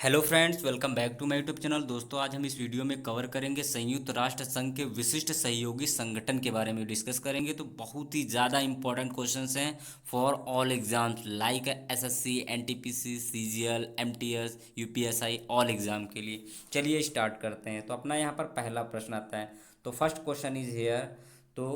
Hello friends, welcome back to my YouTube channel. दोस्तों, आज हम इस वीडियो में कवर करेंगे संयुक्त राष्ट्र संघ के विशिष्ट सहयोगी संगठन के बारे में डिस्कस करेंगे। तो बहुत ही ज़्यादा इंपॉर्टेंट क्वेश्चंस हैं for all exams like SSC, NTPC, CGL, MTS, UPSI, all exam के लिए। चलिए स्टार्ट करते हैं। तो अपना यहाँ पर पहला प्रश्न आता है। तो फर्स्ट क्वेश्चन इज हेयर। तो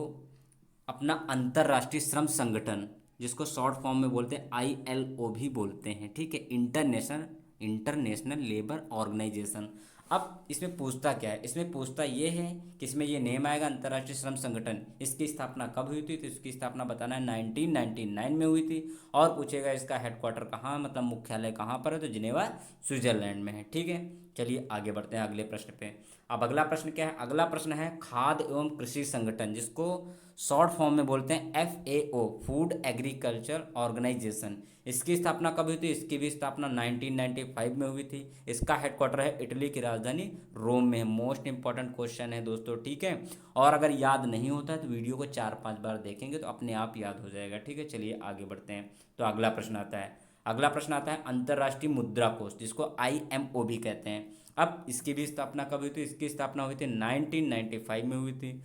अपना अंतर्राष्ट्रीय श्रम संगठन, जिसको शॉर्ट फॉर्म में बोलते हैं आईएलओ भी बोलते हैं, ठीक है, इंटरनेशनल इंटरनेशनल लेबर ऑर्गेनाइजेशन। अब इसमें पूछता क्या है? इसमें पूछता ये है कि इसमें ये नेम आएगा अंतर्राष्ट्रीय श्रम संगठन, इसकी स्थापना कब हुई थी? तो इसकी स्थापना बताना है 1999 में हुई थी। और पूछेगा इसका हेडक्वार्टर कहाँ, मतलब मुख्यालय कहाँ पर है? तो जिनेवा, स्विट्जरलैंड में है, ठीक है। चलिए आगे बढ़ते हैं अगले प्रश्न पे। अब अगला प्रश्न क्या है? अगला प्रश्न है खाद्य एवं कृषि संगठन, जिसको शॉर्ट फॉर्म में बोलते हैं एफएओ, फूड एग्रीकल्चर ऑर्गेनाइजेशन। इसकी स्थापना कब हुई थी? इसकी भी स्थापना 1995 में हुई थी। इसका हेडक्वार्टर है इटली की राजधानी रोम में है। मोस्ट इंपॉर्टेंट क्वेश्चन है दोस्तों, ठीक है। और अगर याद नहीं होता है तो वीडियो को 4-5 बार देखेंगे तो अपने आप याद हो जाएगा, ठीक है। चलिए आगे बढ़ते हैं। तो अगला प्रश्न आता है अंतर्राष्ट्रीय मुद्रा कोष, जिसको आईएमओ भी कहते हैं। अब इसकी भी स्थापना कब हुई थी? इसकी स्थापना हुई थी 1995 में हुई थी।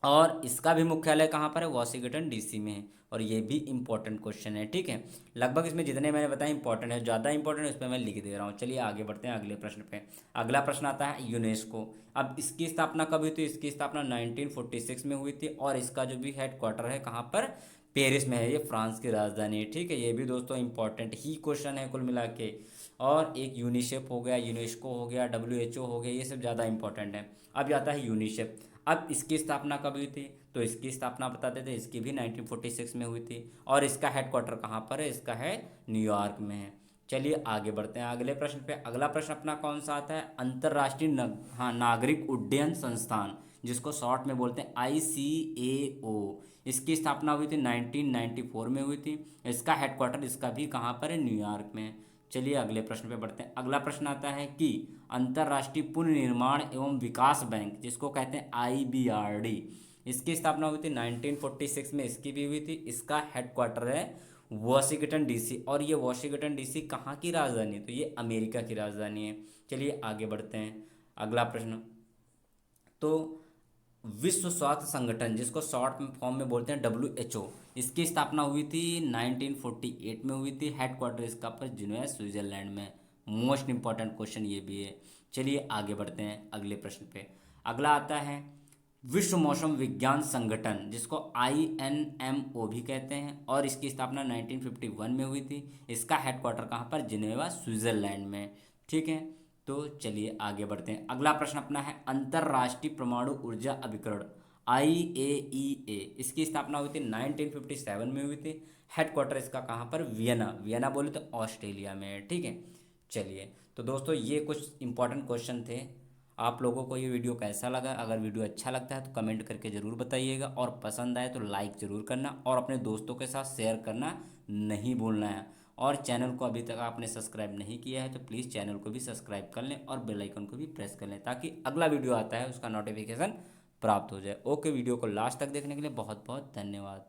और इसका भी मुख्यालय कहाँ पर है? वॉशिंगटन डीसी में है। और ये भी इंपॉर्टेंट क्वेश्चन है, ठीक है। लगभग इसमें जितने मैंने बताया इंपॉर्टेंट है, ज़्यादा इंपॉर्टेंट है, इस पर मैं लिख दे रहा हूँ। चलिए आगे बढ़ते हैं अगले प्रश्न पे। अगला प्रश्न आता है यूनेस्को। अब इसकी स्थापना कब हुई थी? इसकी स्थापना 1946 में हुई थी। और इसका जो भी हेड क्वार्टर है कहाँ पर? पेरिस में है। ये फ्रांस की राजधानी है, ठीक है। ये भी दोस्तों इंपॉर्टेंट ही क्वेश्चन है कुल मिला के। और एक यूनिसेफ हो गया, यूनेस्को हो गया, डब्ल्यूएचओ हो गया, ये सब ज़्यादा इंपॉर्टेंट है। अब जाता है यूनिसेफ। अब इसकी स्थापना कब हुई थी? तो इसकी स्थापना बताते थे, इसकी भी 1946 में हुई थी। और इसका हेडक्वार्टर कहाँ पर है? इसका है न्यूयॉर्क में है। चलिए आगे बढ़ते हैं अगले प्रश्न पे। अगला प्रश्न अपना कौन सा आता है? अंतर्राष्ट्रीय नागरिक उड्डयन संस्थान, जिसको शॉर्ट में बोलते हैं आईसीएओ। इसकी स्थापना हुई थी 1994 में हुई थी। इसका हेडक्वार्टर इसका भी कहाँ पर है? न्यूयॉर्क में है। चलिए अगले प्रश्न पे बढ़ते हैं। अगला प्रश्न आता है कि अंतर्राष्ट्रीय पुनर्निर्माण एवं विकास बैंक, जिसको कहते हैं आईबीआरडी, इसकी स्थापना हुई थी 1946 में। इसकी भी हुई थी। इसका हेडक्वार्टर है वॉशिंगटन डीसी। और ये वॉशिंगटन डीसी कहाँ की राजधानी है? तो ये अमेरिका की राजधानी है। चलिए आगे बढ़ते हैं। अगला प्रश्न। तो विश्व स्वास्थ्य संगठन, जिसको शॉर्ट फॉर्म में बोलते हैं डब्ल्यूएचओ, इसकी स्थापना हुई थी 1948 में हुई थी। हेडक्वार्टर इसका पर जिनेवा, स्विट्जरलैंड में। मोस्ट इंपॉर्टेंट क्वेश्चन ये भी है। चलिए आगे बढ़ते हैं अगले प्रश्न पे। अगला आता है विश्व मौसम विज्ञान संगठन, जिसको आईएनएमओ भी कहते हैं। और इसकी स्थापना 1951 में हुई थी। इसका हेडक्वार्टर कहाँ पर? जिनेवा, स्विट्जरलैंड में, ठीक है। तो चलिए आगे बढ़ते हैं। अगला प्रश्न अपना है अंतर्राष्ट्रीय परमाणु ऊर्जा अभिकरण, आईएईए। इसकी स्थापना हुई थी 1957 में हुई थी। हेडक्वार्टर इसका कहाँ पर? वियना। वियना बोले तो ऑस्ट्रेलिया में है, ठीक है। चलिए तो दोस्तों ये कुछ इंपॉर्टेंट क्वेश्चन थे। आप लोगों को ये वीडियो कैसा लगा? अगर वीडियो अच्छा लगता है तो कमेंट करके ज़रूर बताइएगा। और पसंद आए तो लाइक ज़रूर करना और अपने दोस्तों के साथ शेयर करना नहीं भूलना है। और चैनल को अभी तक आपने सब्सक्राइब नहीं किया है तो प्लीज़ चैनल को भी सब्सक्राइब कर लें और बेल आइकन को भी प्रेस कर लें, ताकि अगला वीडियो आता है उसका नोटिफिकेशन प्राप्त हो जाए। ओके, वीडियो को लास्ट तक देखने के लिए बहुत बहुत धन्यवाद।